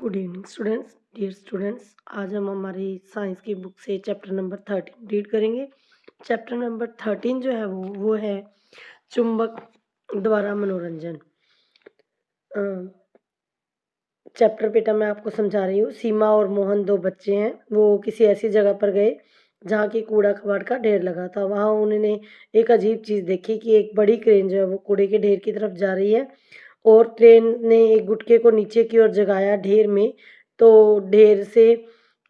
Good evening students, dear students. आज हम हमारी साइंस की बुक से चैप्टर नंबर 13 रीड करेंगे। चैप्टर नंबर 13 जो है वो है चुंबक द्वारा मनोरंजन। चैप्टर बेटा मैं आपको समझा रही हूँ। सीमा और मोहन दो बच्चे हैं। वो किसी ऐसी जगह पर गए जहाँ की कूड़ा कबाड़ का ढेर लगा था। वहाँ उन्होंने एक अजीब चीज़ देखी कि एक बड़ी क्रेन जो है वो कूड़े के ढेर की तरफ जा रही है और ट्रेन ने एक गुटके को नीचे की ओर जगाया ढेर में। तो ढेर से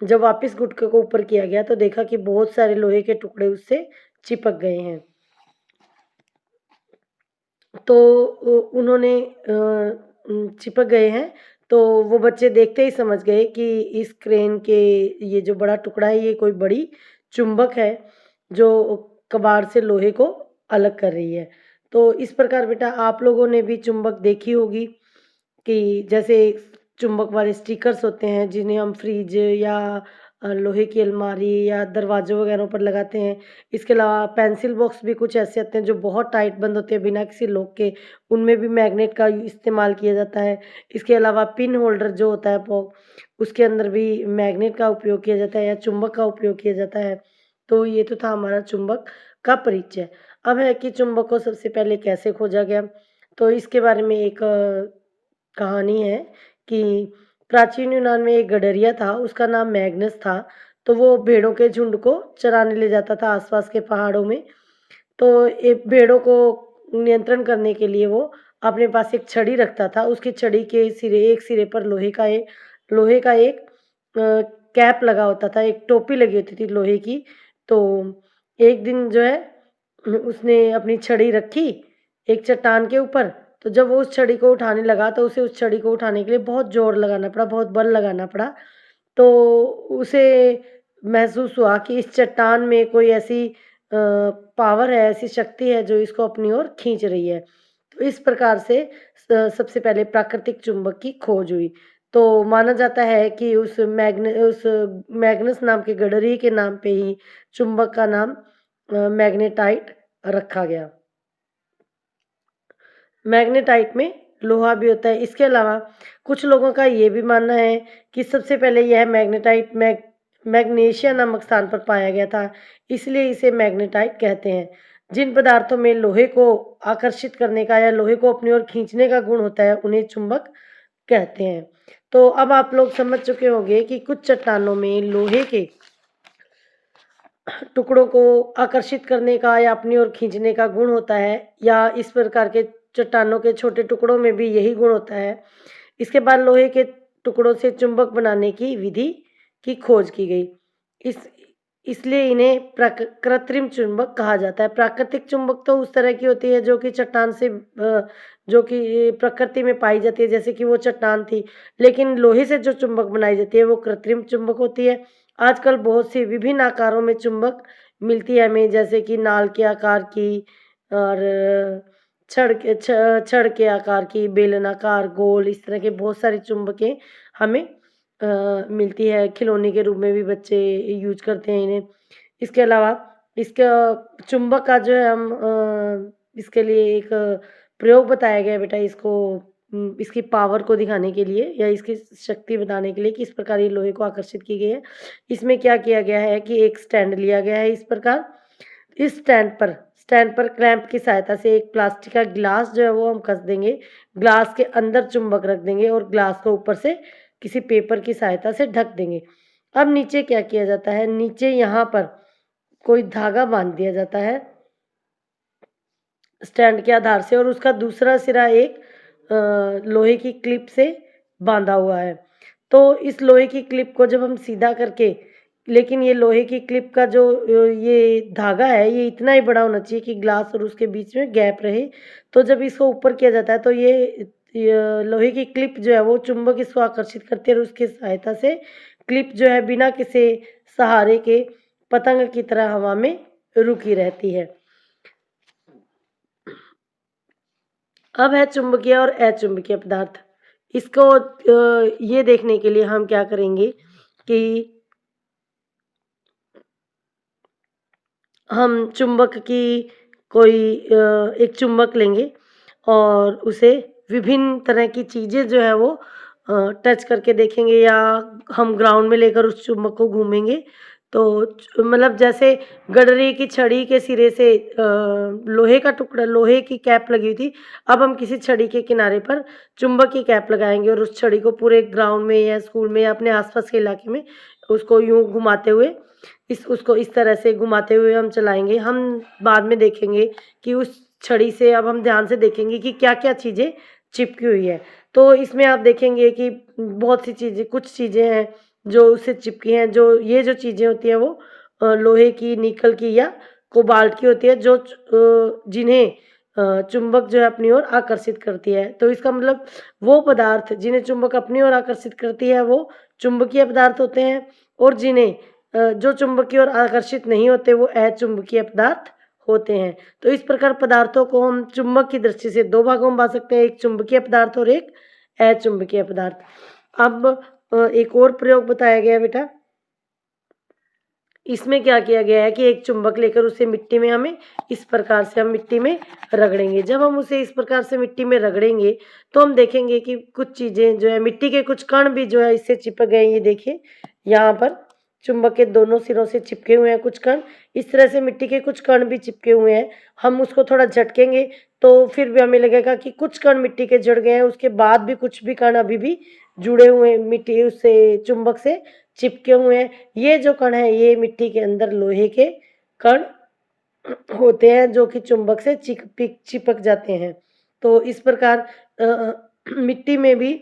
जब वापस गुटके को ऊपर किया गया तो देखा कि बहुत सारे लोहे के टुकड़े उससे चिपक गए हैं। तो उन्होंने चिपक गए हैं। तो वो बच्चे देखते ही समझ गए कि इस क्रेन के ये जो बड़ा टुकड़ा है ये कोई बड़ी चुंबक है जो कबाड़ से लोहे को अलग कर रही है। तो इस प्रकार बेटा आप लोगों ने भी चुंबक देखी होगी कि जैसे चुंबक वाले स्टिकर्स होते हैं जिन्हें हम फ्रिज या लोहे की अलमारी या दरवाज़ों वगैरह पर लगाते हैं। इसके अलावा पेंसिल बॉक्स भी कुछ ऐसे आते हैं जो बहुत टाइट बंद होते हैं बिना किसी लॉक के, उनमें भी मैग्नेट का इस्तेमाल किया जाता है। इसके अलावा पिन होल्डर जो होता है उसके अंदर भी मैग्नेट का उपयोग किया जाता है या चुंबक का उपयोग किया जाता है। तो ये तो था हमारा चुंबक का परिचय। अब है कि चुंबक को सबसे पहले कैसे खोजा गया। तो इसके बारे में एक कहानी है कि प्राचीन यूनान में एक गडरिया था, उसका नाम मैग्नस था। तो वो भेड़ों के झुंड को चराने ले जाता था आसपास के पहाड़ों में। तो एक भेड़ों को नियंत्रण करने के लिए वो अपने पास एक छड़ी रखता था। उसकी छड़ी के सिरे एक सिरे पर लोहे का एक कैप लगा होता था, एक टोपी लगी होती थी लोहे की। तो एक दिन जो है उसने अपनी छड़ी रखी एक चट्टान के ऊपर। तो जब वो उस छड़ी को उठाने लगा तो उसे उस छड़ी को उठाने के लिए बहुत ज़ोर लगाना पड़ा, बहुत बल लगाना पड़ा। तो उसे महसूस हुआ कि इस चट्टान में कोई ऐसी पावर है, ऐसी शक्ति है जो इसको अपनी ओर खींच रही है। तो इस प्रकार से सबसे पहले प्राकृतिक चुंबक की खोज हुई। तो माना जाता है कि उस मैग्नस नाम के गडरी के नाम पे ही चुंबक का नाम मैग्नेटाइट रखा गया। मैग्नेटाइट में लोहा भी होता है। इसके अलावा कुछ लोगों का ये भी मानना है कि सबसे पहले यह मैग्नेटाइट मैग्नीशिया नामक स्थान पर पाया गया था, इसलिए इसे मैग्नेटाइट कहते हैं। जिन पदार्थों में लोहे को आकर्षित करने का या लोहे को अपनी ओर खींचने का गुण होता है उन्हें चुंबक कहते हैं। तो अब आप लोग समझ चुके होंगे कि कुछ चट्टानों में लोहे के टुकड़ों को आकर्षित करने का या अपनी ओर खींचने का गुण होता है, या इस प्रकार के चट्टानों के छोटे टुकड़ों में भी यही गुण होता है। इसके बाद लोहे के टुकड़ों से चुंबक बनाने की विधि की खोज की गई। इस इसलिए इन्हें कृत्रिम चुंबक कहा जाता है। प्राकृतिक चुंबक तो उस तरह की होती है जो कि चट्टान से जो कि प्रकृति में पाई जाती है, जैसे कि वो चट्टान थी। लेकिन लोहे से जो चुंबक बनाई जाती है वो कृत्रिम चुंबक होती है। आजकल बहुत सी विभिन्न आकारों में चुंबक मिलती है हमें, जैसे कि नाल के आकार की और छड़ के आकार की, बेलनाकार, गोल, इस तरह के बहुत सारी चुंबकें हमें मिलती है। खिलौने के रूप में भी बच्चे यूज करते हैं इन्हें। इसके अलावा इसका चुंबक का जो है हम इसके लिए एक प्रयोग बताया गया है बेटा, इसको इसकी पावर को दिखाने के लिए या इसकी शक्ति बताने के लिए कि इस प्रकार ये लोहे को आकर्षित की गई है। इसमें क्या किया गया है कि एक स्टैंड लिया गया है इस प्रकार। इस स्टैंड पर क्लैंप की सहायता से एक प्लास्टिक का ग्लास जो है वो हम कस देंगे। ग्लास के अंदर चुंबक रख देंगे और ग्लास को ऊपर से किसी पेपर की सहायता से ढक देंगे। अब नीचे क्या किया जाता है, नीचे यहाँ पर कोई धागा बांध दिया जाता है स्टैंड के आधार से, और उसका दूसरा सिरा एक लोहे की क्लिप से बांधा हुआ है। तो इस लोहे की क्लिप को जब हम सीधा करके, लेकिन ये लोहे की क्लिप का जो ये धागा है ये इतना ही बड़ा होना चाहिए कि ग्लास और उसके बीच में गैप रहे। तो जब इसको ऊपर किया जाता है तो ये लोहे की क्लिप जो है वो चुंबक इसको आकर्षित करती है और उसकी सहायता से क्लिप जो है बिना किसी सहारे के पतंग की तरह हवा में रुकी रहती है। अब है चुंबकीय और अचुंबकीय पदार्थ। इसको ये देखने के लिए हम क्या करेंगे कि हम चुंबक की कोई एक चुंबक लेंगे और उसे विभिन्न तरह की चीज़ें जो है वो टच करके देखेंगे या हम ग्राउंड में लेकर उस चुम्बक को घूमेंगे तो मतलब जैसे गडरी की छड़ी के सिरे से लोहे का टुकड़ा, लोहे की कैप लगी हुई थी, अब हम किसी छड़ी के किनारे पर चुंबक की कैप लगाएंगे और उस छड़ी को पूरे ग्राउंड में या स्कूल में या अपने आसपास के इलाके में उसको यूं घुमाते हुए उसको इस तरह से घुमाते हुए हम चलाएंगे। हम बाद में देखेंगे कि उस छड़ी से अब हम ध्यान से देखेंगे कि क्या क्या चीज़ें चिपकी हुई है। तो इसमें आप देखेंगे कि बहुत सी चीज़ें, कुछ चीज़ें हैं जो उससे चिपकी हैं, जो ये जो चीज़ें होती हैं वो लोहे की, निकल की या कोबाल्ट की होती है, जो जिन्हें चुंबक जो है अपनी ओर आकर्षित करती है। तो इसका मतलब वो पदार्थ जिन्हें चुंबक अपनी ओर आकर्षित करती है वो चुंबकीय पदार्थ होते हैं, और जिन्हें जो चुंबक की ओर आकर्षित नहीं होते वो अचुंबकीय पदार्थ होते हैं। तो इस प्रकार पदार्थों को हम चुंबक की दृष्टि से दो भागों में बांट सकते हैं, एक चुंबकीय पदार्थ और एक अचुंबकीय पदार्थ। अब एक और प्रयोग बताया गया है बेटा, इसमें क्या किया गया है कि एक चुंबक लेकर उसे मिट्टी में हमें इस प्रकार से हम मिट्टी में रगड़ेंगे। जब हम उसे इस प्रकार से मिट्टी में रगड़ेंगे तो हम देखेंगे कि कुछ चीज़ें जो है, मिट्टी के कुछ कण भी जो है इससे चिपक गए। ये देखिए यहाँ पर चुंबक के दोनों सिरों से चिपके हुए हैं कुछ कण, इस तरह से मिट्टी के कुछ कण भी चिपके हुए हैं। हम उसको थोड़ा झटकेंगे तो फिर भी हमें लगेगा कि कुछ कण मिट्टी के जुड़ गए हैं, उसके बाद भी कुछ भी कण अभी भी जुड़े हुए हैं, मिट्टी उससे चुंबक से चिपके हुए हैं। ये जो कण है ये मिट्टी के अंदर लोहे के कण होते हैं जो कि चुंबक से चिपक जाते हैं। तो इस प्रकार मिट्टी में भी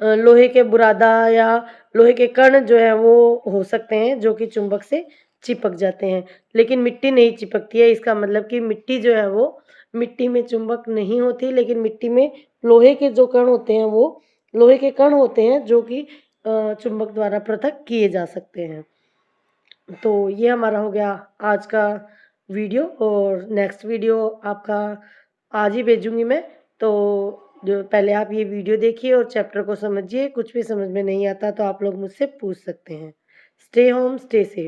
लोहे के बुरादा या लोहे के कण जो है वो हो सकते हैं जो कि चुंबक से चिपक जाते हैं, लेकिन मिट्टी नहीं चिपकती है। इसका मतलब कि मिट्टी जो है वो, मिट्टी में चुंबक नहीं होती, लेकिन मिट्टी में लोहे के जो कण होते हैं वो लोहे के कण होते हैं जो कि चुंबक द्वारा पृथक किए जा सकते हैं। तो ये हमारा हो गया आज का वीडियो, और नेक्स्ट वीडियो आपका आज ही भेजूंगी मैं। तो जो पहले आप ये वीडियो देखिए और चैप्टर को समझिए, कुछ भी समझ में नहीं आता तो आप लोग मुझसे पूछ सकते हैं। Stay home, stay safe.